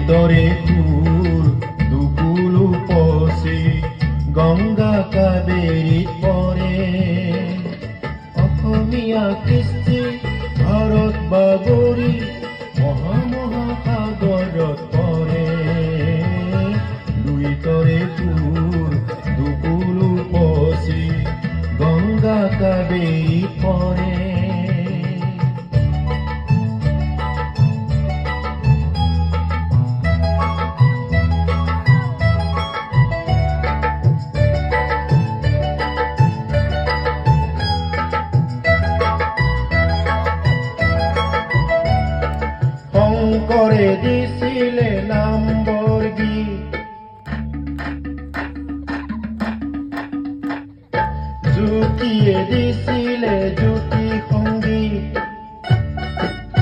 তৰে দূৰ দুকুলু পশি গঙ্গা কাবেৰী পৰে অসমীয়া কৃষ্টি ভাৰত বাগৰি মহামহাসাগৰত পৰে দুই তৰে দূৰ দুকুলু পশি গঙ্গা কাবেৰী পৰে শংকৰে দিছিলে নাম